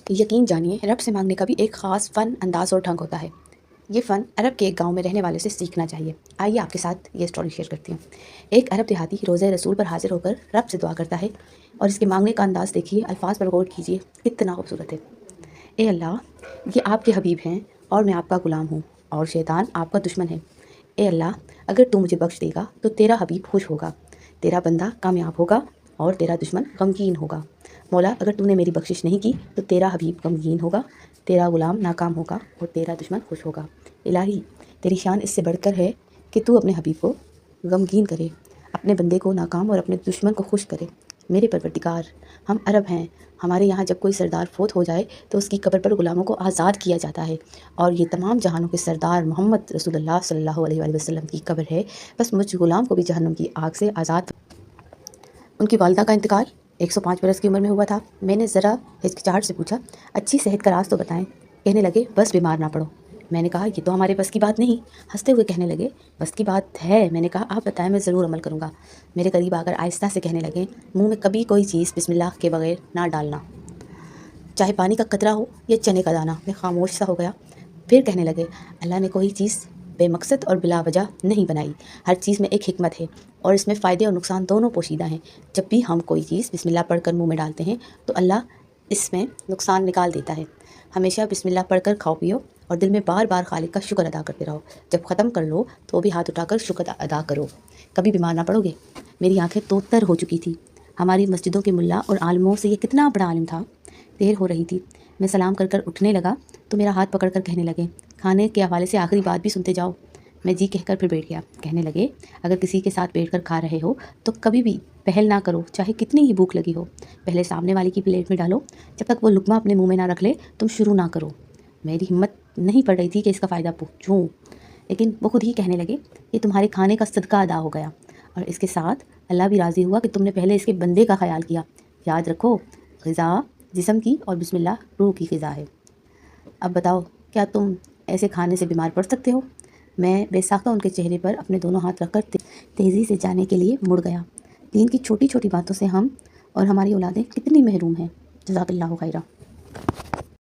यकीन जानिए, रब से मांगने का भी एक ख़ास फ़न, अंदाज़ और ढंग होता है। ये फ़न अरब के एक गाँव में रहने वाले से सीखना चाहिए। आइए आपके साथ ये स्टोरी शेयर करती हूँ। एक अरब देहाती रोज़े रसूल पर हाज़िर होकर रब से दुआ करता है और इसके मांगने का अंदाज़ देखिए, अल्फाज पर गौर कीजिए, कितना खूबसूरत है। ए अल्लाह, ये आपके हबीब हैं और मैं आपका ग़ुलाम हूँ और शैतान आपका दुश्मन है। ए अल्लाह, अगर तू मुझे बख्श देगा तो तेरा हबीब खुश होगा, तेरा बंदा कामयाब होगा और तेरा दुश्मन गमगीन होगा। मौला, अगर तूने मेरी बख्शिश नहीं की तो तेरा हबीब गमगीन होगा, तेरा ग़ुलाम नाकाम होगा और तेरा दुश्मन खुश होगा। इलाही, तेरी शान इससे बढ़कर है कि तू अपने हबीब को गमगीन करे, अपने बंदे को नाकाम और अपने दुश्मन को खुश करे। मेरे परवरदिगार, हम अरब हैं, हमारे यहाँ जब कोई सरदार फोत हो जाए तो उसकी कब्र पर ग़ुलामों को आज़ाद किया जाता है और ये तमाम जहानों के सरदार मोहम्मद रसूलुल्लाह सल्लल्लाहु अलैहि वसल्लम की कब्र है। बस मुझ ग़ुलाम को भी जहन्नम की आग से आज़ाद। उनकी वालिदा का इंतकाल 105 बरस की उम्र में हुआ था। मैंने ज़रा हिचकिचाहट से पूछा, अच्छी सेहत का राज तो बताएं। कहने लगे, बस बीमार ना पड़ो। मैंने कहा, ये तो हमारे बस की बात नहीं। हंसते हुए कहने लगे, बस की बात है। मैंने कहा, आप बताएं, मैं ज़रूर अमल करूँगा। मेरे करीब आकर आहिस्ता से कहने लगे, मुंह में कभी कोई चीज़ बिस्मिल्लाह के बगैर ना डालना, चाहे पानी का कतरा हो या चने का दाना। मैं खामोश सा हो गया। फिर कहने लगे, अल्लाह ने कोई चीज़ बेमकसद और बिला वजह नहीं बनाई। हर चीज़ में एक हिकमत है और इसमें फ़ायदे और नुकसान दोनों पोशीदा हैं। जब भी हम कोई चीज़ बिस्मिल्लाह पढ़कर मुंह में डालते हैं तो अल्लाह इसमें नुकसान निकाल देता है। हमेशा बिस्मिल्लाह पढ़कर खाओ पियो और दिल में बार बार खालिक का शुक्र अदा करते रहो। जब ख़त्म कर लो तो भी हाथ उठाकर शुक्र अदा करो, कभी बीमार ना पड़ोगे। मेरी आंखें तोतर हो चुकी थी। हमारी मस्जिदों के मुल्ला और आलिमों से ये कितना बड़ा आलिम था। देर हो रही थी। मैं सलाम कर कर उठने लगा तो मेरा हाथ पकड़ कर कहने लगे, खाने के हवाले से आखिरी बात भी सुनते जाओ। मैं जी कहकर फिर बैठ गया। कहने लगे, अगर किसी के साथ बैठकर खा रहे हो तो कभी भी पहल ना करो, चाहे कितनी ही भूख लगी हो। पहले सामने वाले की प्लेट में डालो, जब तक वो लुकमा अपने मुंह में ना रख ले तुम शुरू ना करो। मेरी हिम्मत नहीं पड़ रही थी कि इसका फ़ायदा पूछूं, लेकिन वो खुद ही कहने लगे, ये तुम्हारे खाने का सदका अदा हो गया और इसके साथ अल्लाह भी राज़ी हुआ कि तुमने पहले इसके बंदे का ख्याल किया। याद रखो, ग़िज़ा जिस्म की और बिस्मिल्लाह रूह की ग़िज़ा है। अब बताओ, क्या तुम ऐसे खाने से बीमार पड़ सकते हो? मैं बेसाख्ता उनके चेहरे पर अपने दोनों हाथ रखकर तेज़ी से जाने के लिए मुड़ गया। दीन की छोटी छोटी बातों से हम और हमारी औलादें कितनी महरूम हैं। जज़ाकल्लाहु खैरा।